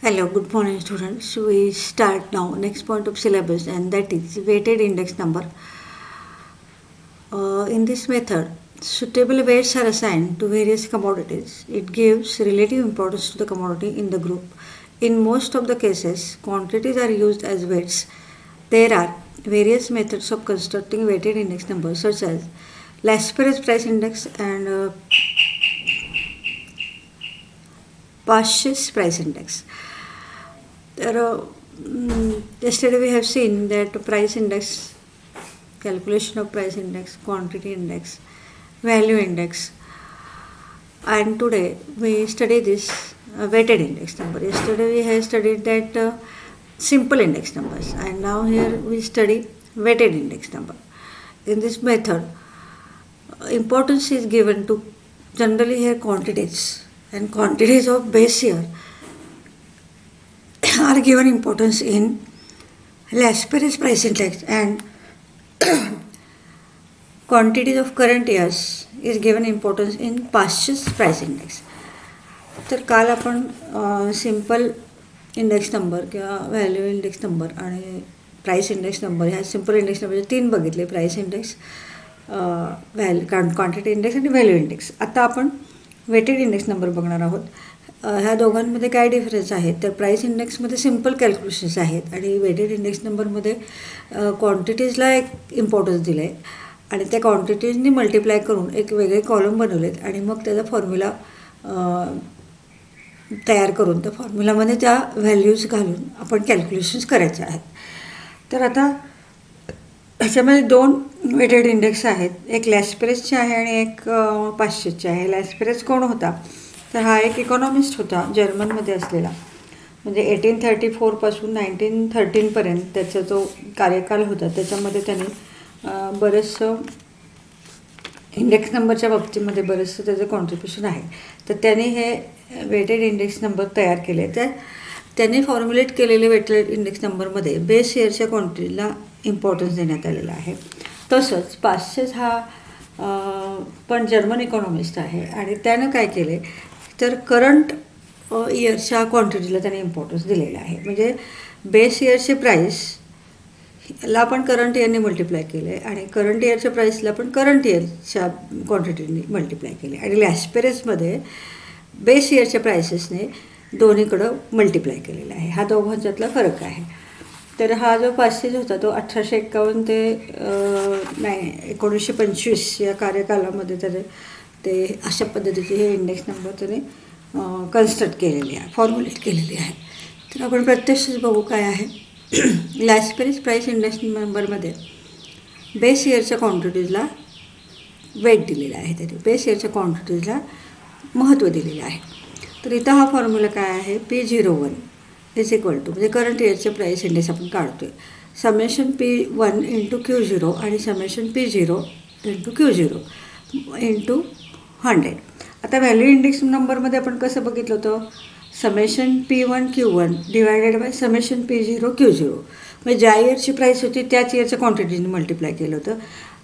Hello, good morning students. We start now next point of syllabus and that is weighted index number. In this method, suitable weights are assigned to various commodities. It gives relative importance to the commodity in the group. In most of the cases, quantities are used as weights. There are various methods of constructing weighted index numbers such as Lasper's price index and Pasch's price index. Yesterday we have seen that price index, calculation of price index, quantity index, value index, and today we study this weighted index number. Yesterday we have studied that simple index numbers, and now here we study weighted index number. In this method, importance is given to generally here quantities, and quantities of base year are given importance in Lasper's price index and quantities of current years is given importance in Pasch's price index. तर काल आपण simple index number किंवा value index number आणि price index number ह्या simple index नंबरचे 3 बघितले, price index, quantity index आणि value index. आता आपण वेटेड इंडेक्स नंबर बघणार आहोत. ह्या दोघांमध्ये काय डिफरन्स आहेत तर प्राईस इंडेक्समध्ये सिम्पल कॅल्क्युलेशन्स आहेत आणि वेटेड इंडेक्स नंबरमध्ये क्वांटिटीजला एक इम्पॉर्टन्स दिलं आहे आणि त्या क्वांटिटीजनी मल्टिप्लाय करून एक वेगळे कॉलम बनवलेत आणि मग त्याचा फॉर्म्युला तयार करून त्या फॉर्म्युलामध्ये त्या व्हॅल्यूज घालून आपण कॅल्क्युलेशन्स करायचे आहेत. तर आता ह्याच्यामध्ये 2 वेटेड इंडेक्स आहेत, एक लॅस्पेरेसचे आहे आणि एक पाश्चेसचे आहे. लॅस्पेरेस कोण होता तर हा एक इकॉनॉमिस्ट होता, जर्मनमध्ये असलेला, म्हणजे 1834 1913पर्यंत त्याचा जो कार्यकाल होता त्याच्यामध्ये त्यांनी बरंचसं इंडेक्स नंबरच्या बाबतीमध्ये बरंचसं त्याचं कॉन्ट्रिब्युशन आहे. तर त्यांनी हे वेटेड इंडेक्स नंबर तयार केले. तर त्यांनी फॉर्म्युलेट केलेले वेटेड इंडेक्स नंबरमध्ये बेस इयरच्या क्वांटिटीला इम्पॉर्टन्स देण्यात आलेला आहे. तसंच पाश्चेस हा पण जर्मन इकॉनॉमिस्ट आहे आणि त्यानं काय केले तर करंट इयरच्या क्वांटिटीला त्याने इम्पॉर्टन्स दिलेला आहे. म्हणजे बेस इयरचे प्राईसला पण करंट इयरने मल्टिप्लाय केले आणि करंट इयरच्या प्राईसला पण करंट इयरच्या क्वांटिटीने मल्टिप्लाय केले आणि लॅस्पेरेसमध्ये बेस इयरच्या प्राइसेसने दोन्हीकडं मल्टिप्लाय केलेला आहे. हा दोघांच्यातला फरक आहे. तर हा जो पासेज होता तो 1851 ते 1925 या कार्यकालामध्ये त्याने ते अशा पद्धतीचे हे इंडेक्स नंबर त्याने कन्स्ट्रक्ट केलेले आहे, फॉर्म्युलेट केलेली आहे. तर आपण प्रत्यक्षच बघू काय आहे. लॅस्पेरेस प्राईस इंडेक्स नंबरमध्ये बेस इयरच्या क्वांटिटीजला वेट दिलेला आहे, त्याने बेस इयरच्या क्वांटिटीजला महत्त्व दिलेलं आहे. तर इथं हा फॉर्म्युला काय आहे, P01 इज इक्वल टू, म्हणजे करंट इयरचे प्राईस इंडेक्स आपण काढतो आहे, समेशन P1 इंटू Q0 आणि summation P0 into Q0 into 100. आता व्हॅल्यू इंडेक्स नंबरमध्ये आपण कसं बघितलं होतं, summation P1 Q1 divided by summation P0 Q0, म्हणजे ज्या इयरची प्राईस होती त्याच इयरच्या क्वांटिटीने मल्टिप्लाय केलं होतं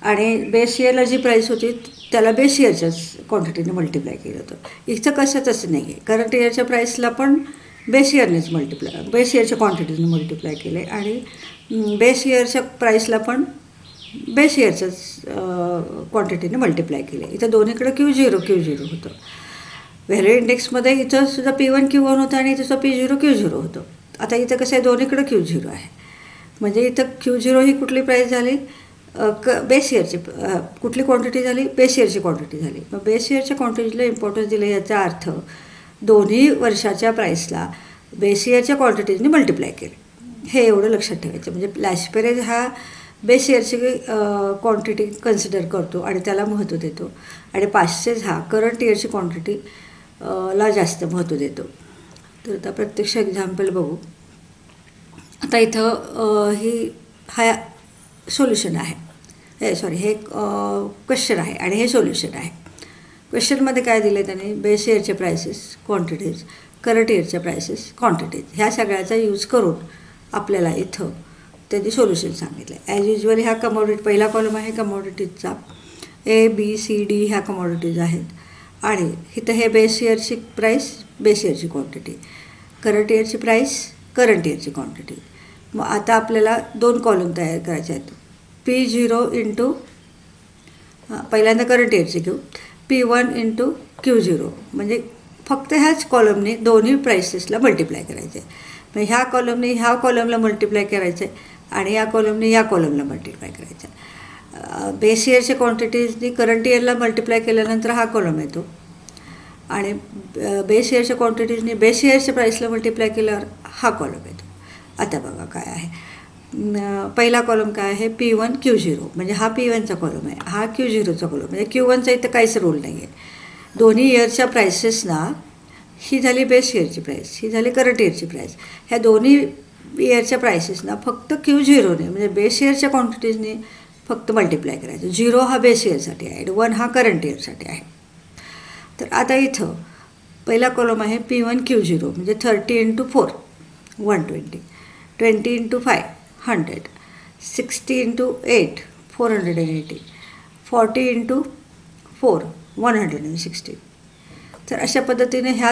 आणि बेस इयरला जी प्राईस होती त्याला बेस इयरच्याच क्वांटिटीने मल्टिप्लाय केलं होतं. इथं कसं तसं नाही आहे, करंट इयरच्या प्राईसला पण बेस इयरनेच बेस इयरच्या क्वांटिटीने मल्टिप्लाय केले आणि बेस इयरच्या प्राईसला पण बेस इयरच्याच क्वांटिटीने मल्टिप्लाय केले. इथं दोन्हीकडं Q0 होतं. व्हॅल्यू इंडेक्समध्ये इथं सुद्धा P1 Q1 होतं आणि इथं सुद्धा P0 Q0 होतं. आता इथं कसं आहे, दोन्हीकडं Q0 आहे, म्हणजे इथं Q0 ही कुठली प्राईस झाली, बेस इयरची कुठली क्वांटिटी झाली, बेस इयरची क्वांटिटी झाली. मग बेस इयरच्या क्वांटिटीला इम्पॉर्टन्स दिले याचा अर्थ दोन्ही वर्षाच्या प्राईसला बेस इयरच्या क्वांटिटीजने मल्टिप्लाय केले, हे एवढं लक्षात ठेवायचं. म्हणजे लॅस्पेरेस हा बेस इयरची क्वांटिटी कन्सिडर करतो आणि त्याला महत्त्व देतो आणि पाश्चेस हा करंट इयरची क्वांटिटी ला जास्त महत्त्व देतो. तर आता प्रत्यक्ष एक्झाम्पल बघू. आता इथं हा सोल्युशन आहे, हे क्वेश्चन आहे आणि हे सोल्युशन आहे. क्वेश्चनमध्ये काय दिलं आहे त्याने, बेस इयरचे प्राइसेस क्वांटिटीज, करंट इयरच्या प्राइसेस क्वांटिटीज, ह्या सगळ्याचा यूज करून आपल्याला इथं त्याची सोल्युशन सांगितलं आहे. ॲज युजल ह्या कमॉडिटी, पहिला कॉलम आहे कमॉडिटीजचा, ABCD ह्या कमॉडिटीज आहेत आणि इथं हे बेस इयरची प्राईस, बेस इयरची क्वांटिटी. करंट इयरची प्राईस, करंट इयरची क्वांटिटी. मग आता आपल्याला 2 कॉलम तयार करायचे आहेत. P0 इंटू, पहिल्यांदा करंट इयरची घेऊ, P1 इंटू Q0, म्हणजे फक्त ह्याच कॉलमने दोन्ही प्राइसेसला मल्टिप्लाय करायचे. मग ह्या कॉलमने ह्या कॉलमला मल्टिप्लाय करायचे आणि या कॉलमने या कॉलमला मल्टिप्लाय करायचं. बेस इयरच्या क्वांटिटीजनी करंट इयरला मल्टिप्लाय केल्यानंतर हा कॉलम येतो आणि बेस इयरच्या क्वांटिटीजनी बेस इयरच्या प्राईसला मल्टिप्लाय केल्यावर हा कॉलम येतो. आता बघा काय आहे. पहिला कॉलम काय आहे, P1 Q0, म्हणजे हा P1चा कॉलम आहे, हा Q0चा कॉलम, म्हणजे Q1चा इथं काहीच रोल नाही आहे. दोन्ही इयरच्या प्राइसेसना, ही झाली बेस इयरची प्राईस, ही झाली करंट इयरची प्राईस, ह्या दोन्ही इयरच्या प्राइसेसना फक्त Q0ने म्हणजे बेस इयरच्या क्वांटिटीजने फक्त मल्टिप्लाय करायचं. 0 हा बेस इयरसाठी आहे, 1 हा करंट इयरसाठी आहे. तर आता इथं पहिला कॉलम आहे P1 Q0, म्हणजे 30 इंटू 4 120, 20 इंटू 5 100, 60 इंटू 8 480, 40 इंटू 4 160. तर अशा पद्धतीने ह्या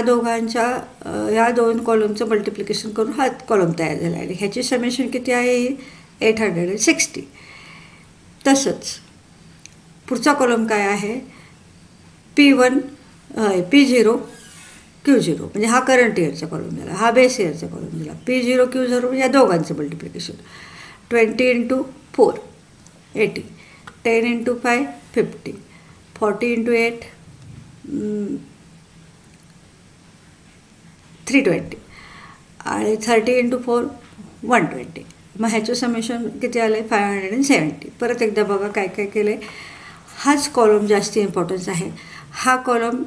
ह्या 2 कॉलमचं मल्टिप्लिकेशन करून हा कॉलम तयार झाला आणि ह्याची समेशन किती आहे, ही 860. तसंच पुढचा कॉलम काय आहे, P0 Q0, म्हणजे हा करंट इयरचा कॉलम झाला, हा बेस इयरचा कॉलम झाला. P0 Q0 या दोघांचं मल्टिप्लिकेशन, 20 इंटू 4 80, 10 इंटू 5 50, 40 इंटू 8 320 आणि 30 इंटू 4 120. मग ह्याचं समेशन किती आलं आहे, 570. परत एकदा बघा काय काय केलं आहे. हाच कॉलम जास्त इम्पॉर्टन्स आहे. हा कॉलम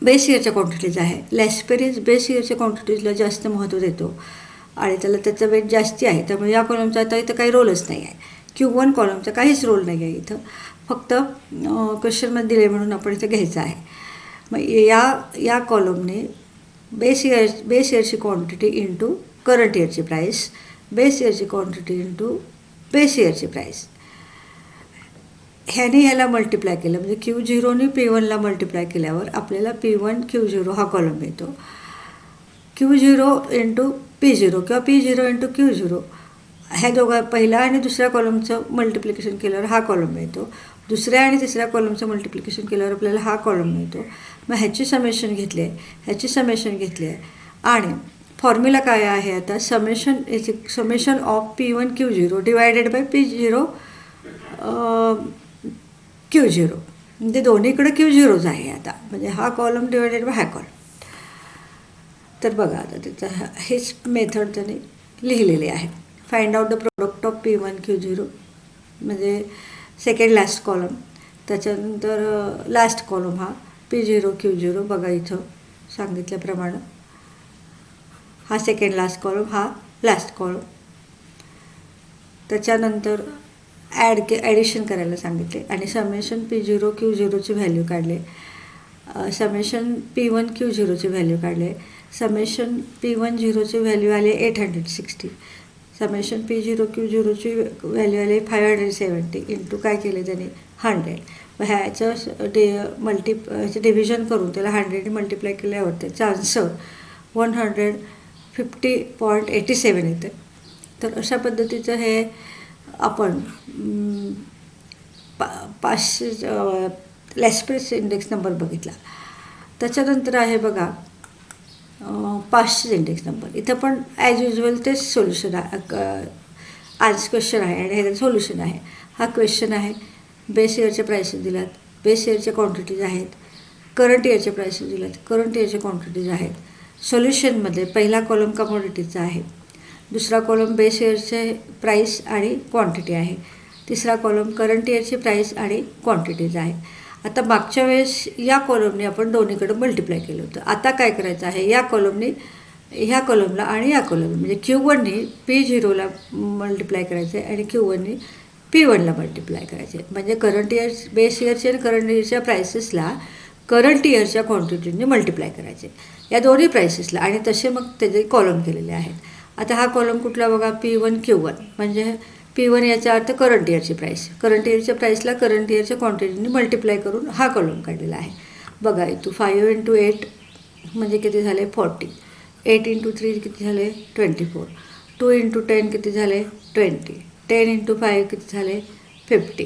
बेस इयरच्या क्वांटिटीज आहे. लॅस्पेरियस बेस इयरच्या क्वांटिटीजला जास्त महत्त्व देतो आणि त्याचा वेट जास्ती आहे, त्यामुळे या कॉलमचा आता इथं काही रोलच नाही आहे. Q1 कॉलमचा काहीच रोल नाही आहे इथं, फक्त क्वेश्चनमध्ये दिले म्हणून आपण इथं घ्यायचं आहे. मग या कॉलमने बेस इयरची क्वांटिटी इंटू करंट इयरची प्राईस, बेस इयरची क्वांटिटी इंटू बेस इयरची प्राईस, ह्याला मल्टिप्लाय केलं म्हणजे Q0ने P1ला मल्टिप्लाय केल्यावर आपल्याला P1 Q0 हा कॉलम मिळतो. Q0 इंटू P0 किंवा P0 इंटू Q0 ह्या पहिल्या आणि दुसऱ्या कॉलमचं मल्टिप्लिकेशन केल्यावर हा कॉलम मिळतो. दुसऱ्या आणि तिसऱ्या कॉलमचं मल्टिप्लिकेशन केल्यावर आपल्याला हा कॉलम मिळतो. मग ह्याची समेशन घेतली आहे आणि फॉर्म्युला काय आहे आता, summation of P1 Q0 divided by P0 Q0, म्हणजे दोन्हीकडे Q0च आहे आता, म्हणजे हा कॉलम डिवायडेड बाय हा कॉलम. तर बघा आता त्याचा हेच मेथड त्याने लिहिलेली आहे. Find out the product of P1 Q0, म्हणजे सेकंड लास्ट कॉलम. त्याच्यानंतर लास्ट कॉलम हा P0 Q0, बघा इथं सांगितल्याप्रमाणे हा सेकंड लास्ट कॉलम, हा लास्ट कॉलम. त्याच्यानंतर ॲडिशन करायला सांगितले आणि समेशन P0 Q0ची व्हॅल्यू काढले, समेशन P1 Q0ची व्हॅल्यू काढले, समेशन P1 0ची व्हॅल्यू आली 860, समेशन P0 Q0ची व्हॅल्यू आली 570 इंटू काय केले त्याने 100. मग ह्याचं ह्याचं डिव्हिजन करून त्याला 100 मल्टिप्लाय केल्यावर त्याचं आन्सर 150.87 येते. तर अशा पद्धतीचं हे आपण 500 लॅस्पेरियस इंडेक्स नंबर बघितला. त्याच्यानंतर आहे बघा 500 इंडेक्स नंबर. इथं पण ॲज युजल तेच सोल्युशन आहे, आज क्वेश्चन आहे आणि ह्याचं सोल्युशन आहे. हा क्वेश्चन आहे, बेस इयरच्या प्राइसेस दिल्यात, बेस इयरच्या क्वांटिटीज आहेत, करंट इयरच्या प्राइसेस दिल्यात, करंट इयरच्या क्वांटिटीज आहेत. सोल्युशनमध्ये पहिला कॉलम कमोडिटीचा आहे, दुसरा कॉलम बेस इयरचे प्राईस आणि क्वांटिटी आहे, तिसरा कॉलम करंट इयरची प्राईस आणि क्वांटिटीज आहे. आता मागच्या वेळेस या कॉलमने आपण दोन्हीकडे मल्टिप्लाय केलं होतं. आता काय करायचं आहे, या कॉलमने ह्या कॉलमला आणि या कॉलमला म्हणजे Q1ने P0ला मल्टिप्लाय करायचं आहे आणि Q1ने P1ला मल्टिप्लाय करायचे, म्हणजे करंट इयर बेस इयरचे आणि करंट इयरच्या प्राइसेसला करंट इयरच्या क्वांटिटीने मल्टिप्लाय करायचे या दोन्ही प्राइसेसला, आणि तसे मग त्याचे कॉलम केलेले आहेत. आता हा कॉलम कुठला बघा, P1 Q1, म्हणजे P1 याचा अर्थ करंट इयरची प्राईस, करंट इयरच्या प्राईसला करंट इयरच्या क्वांटिटीने मल्टिप्लाय करून हा कॉलम काढलेला आहे. बघा इथं 5 इंटू 8 म्हणजे किती झाले 40, 8 इंटू 3 किती झाले 24, 2 इंटू 10 किती झाले 20, 10 इंटू 5 किती झाले 50.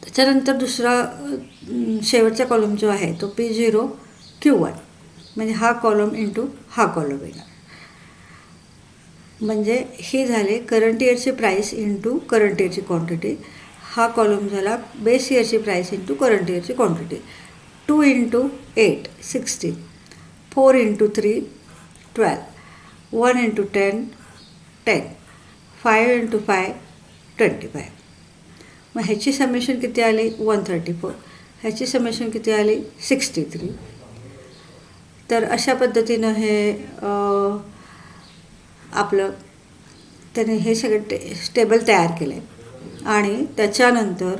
त्याच्यानंतर दुसरा शेवटचा कॉलम जो आहे तो P0Q1, म्हणजे हा कॉलम इंटू हा कॉलम येणार. म्हणजे हे झाले करंट इयरची प्राईस इंटू करंट इयरची क्वांटिटी. हा कॉलम झाला बेस इयरची प्राईस इंटू करंट इयरची quantity. 2 into 8 16, 4 into 3 12, 1 into 10 10, 5 into 5 25. मग ह्याची समेशन किती आली 134, ह्याची समेशन किती आली 63. तर अशा पद्धतीनं हे आपलं त्याने हे सगळं टेबल तयार केलं आहे. आणि त्याच्यानंतर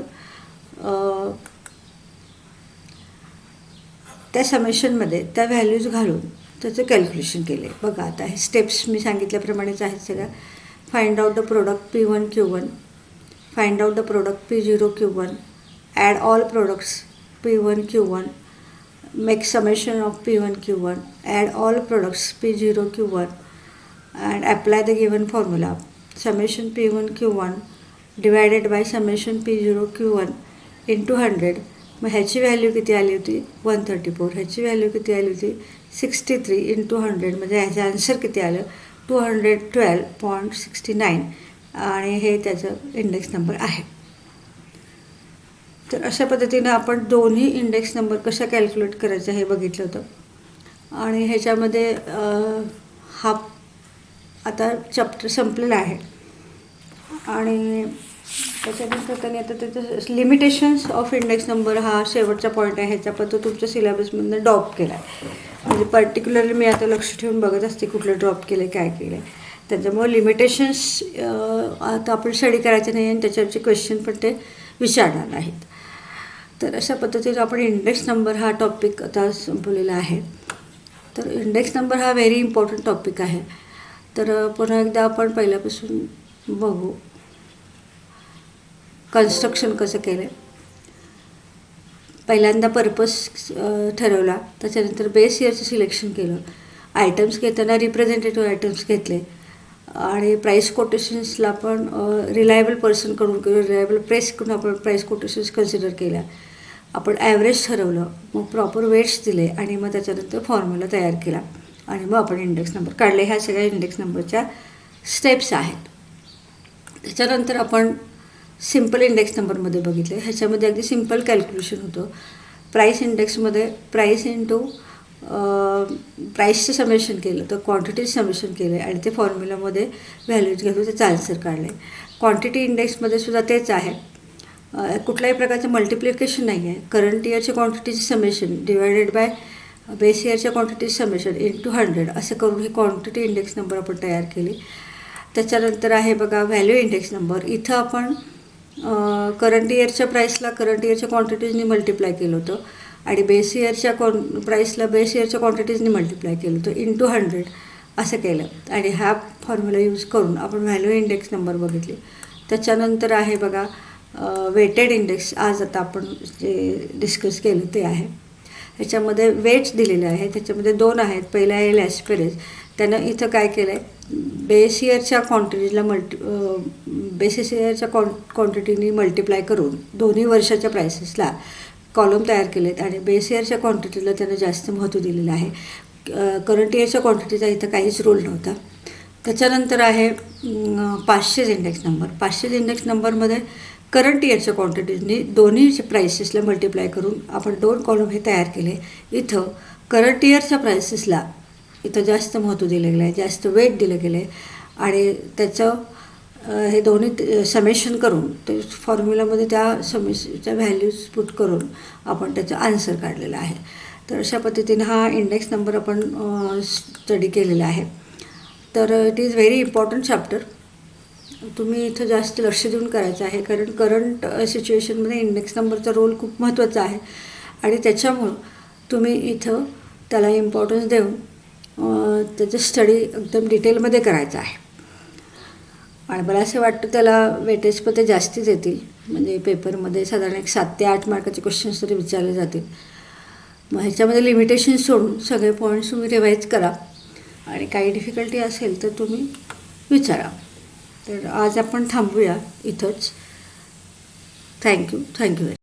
त्या समेशनमध्ये त्या व्हॅल्यूज घालून त्याचं कॅल्क्युलेशन केलं आहे. बघा आता हे स्टेप्स मी सांगितल्याप्रमाणेच आहेत सगळ्या. Find out the product P1Q1, find out the product P0Q1, add all products P1Q1, make summation of P1Q1, ॲड ऑल प्रोडक्ट्स P0Q1 and apply the given formula. Summation P1Q1 divided by summation P0Q1 into 100. मग ह्याची value किती आली होती 134, ह्याची value किती आली होती 63 इंटू 100. म्हणजे ह्याचं आन्सर किती आलं 212.69 आणि हे त्याचं इंडेक्स नंबर आहे. तर अशा पद्धतीनं आपण दोन्ही इंडेक्स नंबर कशा कॅल्क्युलेट करायचं हे बघितलं होतं. आणि ह्याच्यामध्ये हा आता चॅप्टर संपलेला आहे. आणि त्याच्यानंतर त्यांनी आता त्याचं लिमिटेशन्स ऑफ इंडेक्स नंबर हा शेवटचा पॉईंट आहे. ह्याचा पण तो तुमच्या सिलेबसमधून ड्रॉप केला आहे. म्हणजे पर्टिक्युलरली मी आता लक्ष ठेवून बघत असते कुठलं ड्रॉप केलं आहे काय केलं आहे. त्याच्यामुळे लिमिटेशन्स आता आपण स्टडी करायचं नाही आणि त्याच्यावरचे क्वेश्चन पण ते विचारणार नाहीत. तर अशा पद्धतीने आपण इंडेक्स नंबर हा टॉपिक आता संपवलेला आहे. तर इंडेक्स नंबर हा व्हेरी इम्पॉर्टंट टॉपिक आहे. तर पुन्हा एकदा आपण पहिल्यापासून बघू कन्स्ट्रक्शन कसं केलं आहे. पहिल्यांदा पर्पस ठरवला, त्याच्यानंतर बेस इयरचं सिलेक्शन केलं, आयटम्स घेताना रिप्रेझेंटेटिव्ह आयटम्स घेतले आणि प्राईस कोटेशन्सला पण रिलायबल पर्सनकडून किंवा रिलायबल प्रेसकडून आपण प्राईस कोटेशन्स कन्सिडर केल्या. आपण ॲव्हरेज ठरवलं, मग प्रॉपर वेट्स दिले आणि मग त्याच्यानंतर फॉर्म्युला तयार केला आणि मग आपण इंडेक्स नंबर काढले. ह्या सगळ्या इंडेक्स नंबरच्या स्टेप्स आहेत. त्याच्यानंतर आपण सिम्पल इंडेक्स नंबरमध्ये बघितले. ह्याच्यामध्ये अगदी सिम्पल कॅल्क्युलेशन होतं. प्राईस इंडेक्समध्ये प्राईस इंटू प्राईसचं समेशन केलं, तर क्वांटिटीचं समेशन केलं आणि ते फॉर्म्युलामध्ये व्हॅल्यूज घालून त्याचा आन्सर काढले. क्वांटिटी इंडेक्समध्ये सुद्धा तेच आहे. कुठल्याही प्रकारचं मल्टिप्लिकेशन नाही आहे. करंट इयरच्या क्वांटिटीचं समेशन डिवायडेड बाय बेस इयरच्या क्वांटिटीचं समेशन इंटू 100 असं करून ही क्वांटिटी इंडेक्स नंबर आपण तयार केली. त्याच्यानंतर आहे बघा व्हॅल्यू इंडेक्स नंबर. इथं आपण करंट इयरच्या प्राईसला करंट इयरच्या क्वांटिटीजनी मल्टिप्लाय केलं होतं आणि बेस इयरच्या प्राईसला बेस इयरच्या क्वांटिटीजनी मल्टिप्लाय केलं होतं इंटू 100 असं केलं आणि हा फॉर्म्युला यूज करून आपण व्हॅल्यू इंडेक्स नंबर बघितली. त्याच्यानंतर आहे बघा वेटेड इंडेक्स. आज आता आपण जे डिस्कस केलं ते आहे. ह्याच्यामध्ये वेट्स दिलेले आहे. त्याच्यामध्ये 2 आहेत. पहिला आहे लॅस्पेरेज. त्यानं इथं काय केलं आहे बेस इयरच्या क्वांटिटीला बेसिस इयरच्या क्वांटिटीनी मल्टिप्लाय करून दोन्ही वर्षाच्या प्राइसेसला कॉलम तयार केलेत आणि बेस इयरच्या क्वांटिटीला त्यानं जास्त महत्त्व दिलेलं आहे. करंट इयरच्या क्वांटिटीचा इथं काहीच रोल नव्हता. त्याच्यानंतर आहे 500 इंडेक्स नंबर. 500 इंडेक्स नंबरमध्ये करंट इयरच्या क्वांटिटीजनी दोन्ही प्राइसेसला मल्टिप्लाय करून आपण 2 कॉलम हे तयार केले. इथं करंट इयरच्या प्राइसेसला इथं जास्त महत्त्व दिलं गेलं आहे, जास्त वेट दिलं गेलं आहे आणि त्याचं हे दोन्ही समेशन करून ते फॉर्म्युलामध्ये त्या व्हॅल्यूज पुट करून आपण त्याचं आन्सर काढलेलं आहे. तर अशा पद्धतीने हा इंडेक्स नंबर आपण स्टडी केलेला आहे. तर it is very important chapter. तुम्ही इथं जास्त लक्ष देऊन करायचं आहे कारण करंट सिच्युएशनमध्ये इंडेक्स नंबरचा रोल खूप महत्त्वाचा आहे आणि त्याच्यामुळं तुम्ही इथं त्याला इम्पॉर्टन्स देऊन त्याचं स्टडी एकदम डिटेलमध्ये करायचं आहे. आणि मला असं वाटतं त्याला वेटेज पण ते जास्तीच येतील. म्हणजे पेपरमध्ये साधारण 7 ते 8 मार्काचे क्वेश्चन्स तरी विचारले जातील. मग ह्याच्यामध्ये लिमिटेशन सोडून सगळे पॉईंट्स तुम्ही रिवाईज करा आणि काही डिफिकल्टी असेल तर तुम्ही विचारा. तर आज आपण थांबूया इथंच. Thank you very